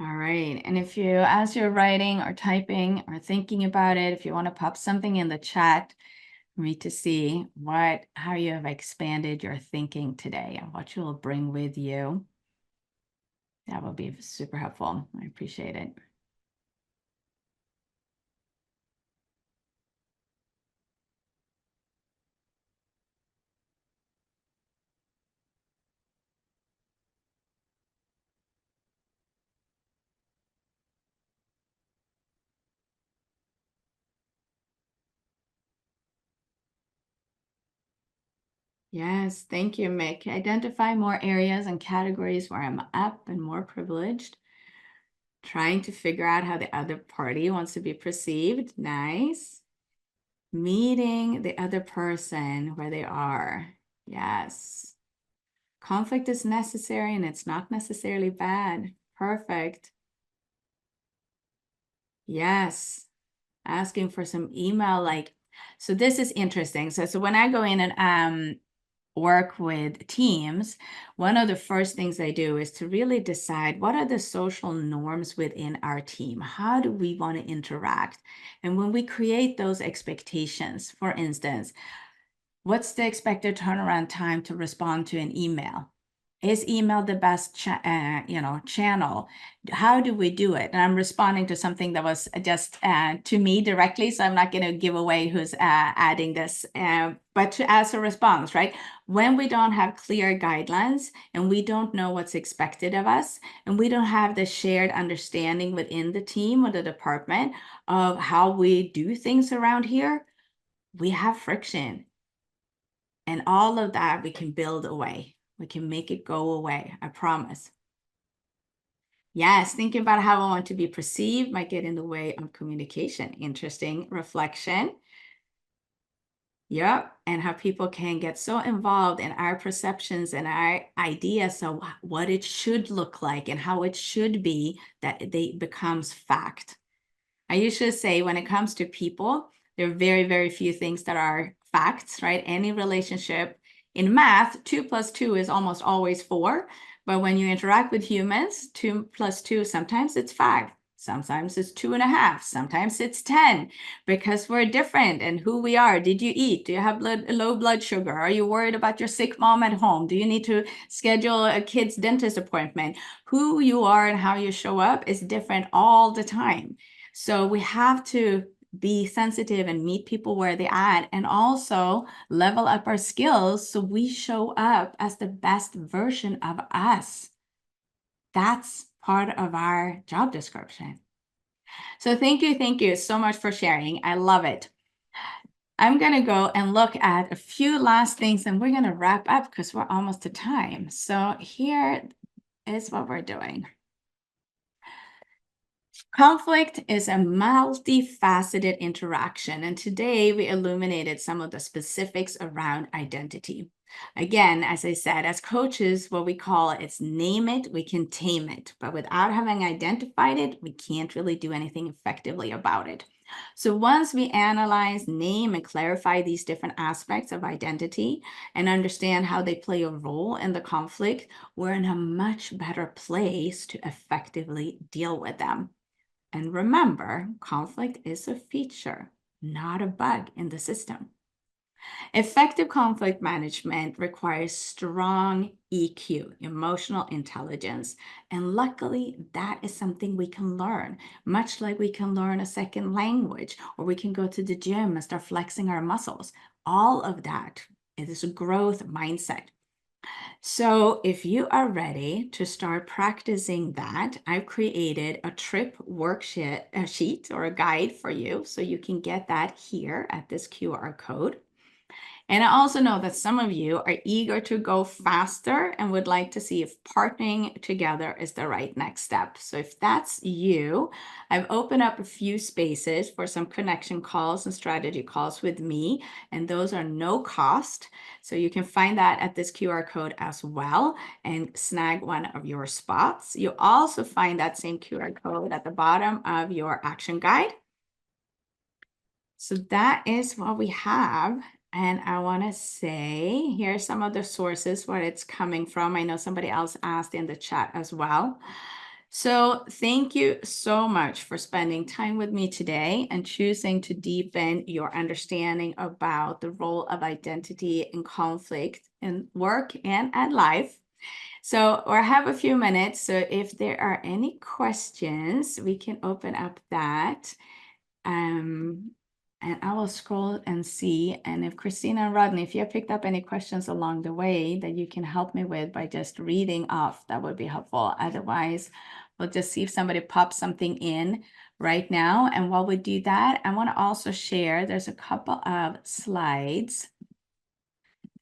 All right. And if you, as you're writing or typing or thinking about it, if you want to pop something in the chat for me to see how you have expanded your thinking today and what you will bring with you, that will be super helpful. I appreciate it. Yes, thank you, Mick. Identify more areas and categories where I'm up and more privileged. Trying to figure out how the other party wants to be perceived. Nice. Meeting the other person where they are. Yes. Conflict is necessary and it's not necessarily bad. Perfect. Yes. Asking for some email, like, so this is interesting. So when I go in and work with teams, one of the first things I do is to really decide what are the social norms within our team? How do we want to interact? And when we create those expectations, for instance, what's the expected turnaround time to respond to an email? Is email the best channel? How do we do it? And I'm responding to something that was just to me directly, so I'm not going to give away who's adding this, but as a response, right? When we don't have clear guidelines and we don't know what's expected of us, and we don't have the shared understanding within the team or the department of how we do things around here, we have friction. And all of that we can build away. We can make it go away, I promise. Yes, thinking about how I want to be perceived might get in the way of communication. Interesting reflection. Yep, and how people can get so involved in our perceptions and our ideas of what it should look like and how it should be that they becomes fact. I usually say when it comes to people, there are very, very few things that are facts, right? Any relationship in math, 2 + 2 is almost always 4. But when you interact with humans, 2 + 2, sometimes it's 5. Sometimes it's 2.5. Sometimes it's 10 because we're different and who we are. Did you eat? Do you have low blood sugar? Are you worried about your sick mom at home? Do you need to schedule a kid's dentist appointment? Who you are and how you show up is different all the time. So we have to be sensitive and meet people where they're at and also level up our skills so we show up as the best version of us. That's part of our job description. So thank you so much for sharing. I love it. I'm going to go and look at a few last things and we're going to wrap up because we're almost to time. So here is what we're doing. Conflict is a multifaceted interaction, and today we illuminated some of the specifics around identity. Again, as I said, as coaches, what we call it's name it, we can tame it, but without having identified it, we can't really do anything effectively about it. So once we analyze, name, and clarify these different aspects of identity and understand how they play a role in the conflict, we're in a much better place to effectively deal with them. And remember, conflict is a feature, not a bug in the system. Effective conflict management requires strong EQ, emotional intelligence. And luckily, that is something we can learn, much like we can learn a second language, or we can go to the gym and start flexing our muscles. All of that is a growth mindset. So if you are ready to start practicing that, I've created a trip worksheet or a guide for you. So you can get that here at this QR code. And I also know that some of you are eager to go faster and would like to see if partnering together is the right next step. So if that's you, I've opened up a few spaces for some connection calls and strategy calls with me, and those are no cost. So you can find that at this QR code as well and snag one of your spots. You also find that same QR code at the bottom of your action guide. So that is what we have. And I want to say, here's some of the sources where it's coming from. I know somebody else asked in the chat as well. So thank you so much for spending time with me today and choosing to deepen your understanding about the role of identity and conflict in work and at life. So I have a few minutes. So if there are any questions, we can open up that. And I will scroll and see. And if Christina and Rodney, if you have picked up any questions along the way that you can help me with by just reading off, that would be helpful. Otherwise, we'll just see if somebody pops something in right now. And while we do that, I want to also share, there's a couple of slides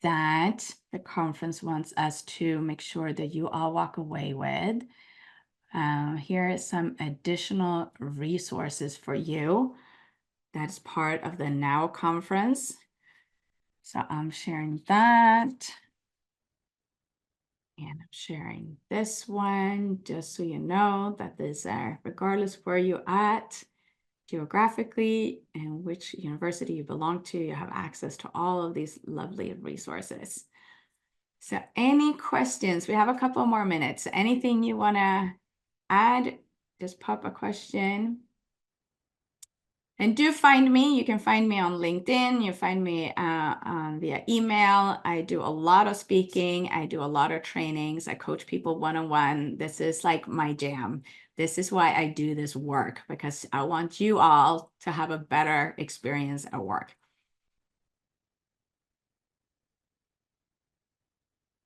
that the conference wants us to make sure that you all walk away with. Here are some additional resources for you. That's part of the NOW conference. So I'm sharing that. And I'm sharing this one, just so you know that these are, regardless where you're at geographically and which university you belong to, you have access to all of these lovely resources. So any questions? We have a couple more minutes. Anything you want to add? Just pop a question. And do find me. You can find me on LinkedIn. You find me via email. I do a lot of speaking. I do a lot of trainings. I coach people one-on-one. This is like my jam. This is why I do this work, because I want you all to have a better experience at work.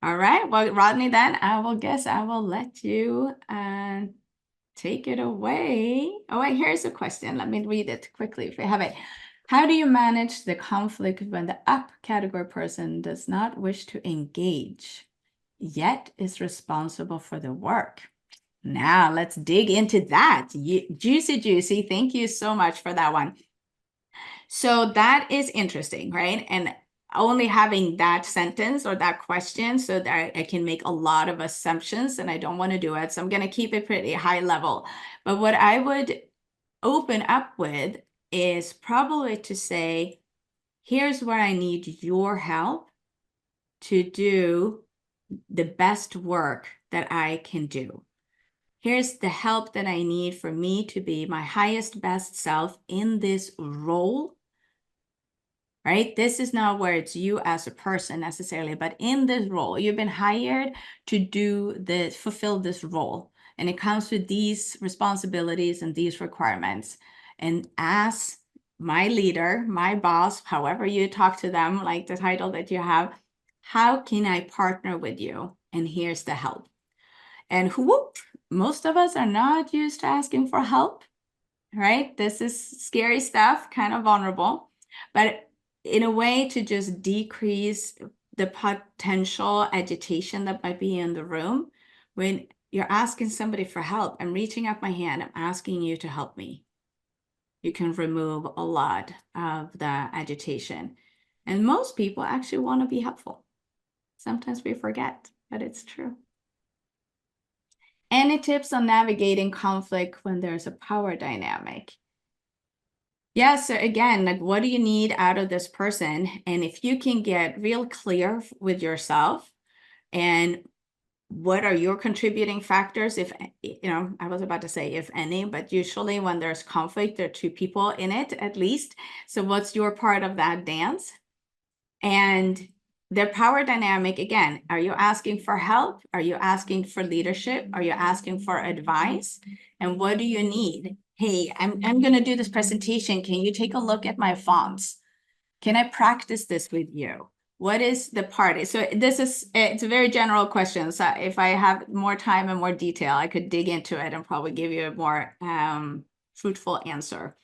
All right. Well, Rodney, then I will let you take it away. Oh, wait, here's a question. Let me read it quickly if you have it. How do you manage the conflict when the up category person does not wish to engage, yet is responsible for the work? Now, let's dig into that. Juicy. Thank you so much for that one. So that is interesting, right? And only having that sentence or that question so that I can make a lot of assumptions, and I don't want to do it. So I'm going to keep it pretty high level. But what I would open up with is probably to say, here's where I need your help to do the best work that I can do. Here's the help that I need for me to be my highest, best self in this role. Right? This is not where it's you as a person necessarily, but in this role, you've been hired to do this, fulfill this role. And it comes with these responsibilities and these requirements. And as my leader, my boss, however you talk to them, like the title that you have, how can I partner with you? And here's the help. And whoop, most of us are not used to asking for help, right? This is scary stuff, kind of vulnerable, but in a way to just decrease the potential agitation that might be in the room. When you're asking somebody for help, I'm reaching up my hand, I'm asking you to help me. You can remove a lot of the agitation. And most people actually want to be helpful. Sometimes we forget, but it's true. Any tips on navigating conflict when there's a power dynamic? Yeah, so again, like, what do you need out of this person? And if you can get real clear with yourself and what are your contributing factors, if, I was about to say if any, but usually when there's conflict, there are two people in it at least. So what's your part of that dance? And the power dynamic, again, are you asking for help? Are you asking for leadership? Are you asking for advice? And what do you need? Hey, I'm going to do this presentation. Can you take a look at my fonts? Can I practice this with you? What is the part? So it's a very general question. So if I have more time and more detail, I could dig into it and probably give you a more fruitful answer.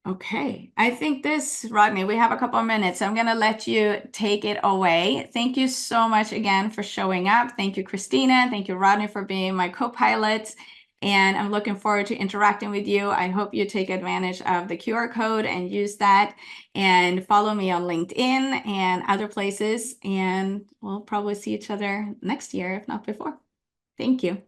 Okay, I think Rodney, we have a couple of minutes. I'm going to let you take it away. Thank you so much again for showing up. Thank you, Christina. Thank you, Rodney, for being my co-pilot. And I'm looking forward to interacting with you. I hope you take advantage of the QR code and use that. And follow me on LinkedIn and other places. And we'll probably see each other next year, if not before. Thank you.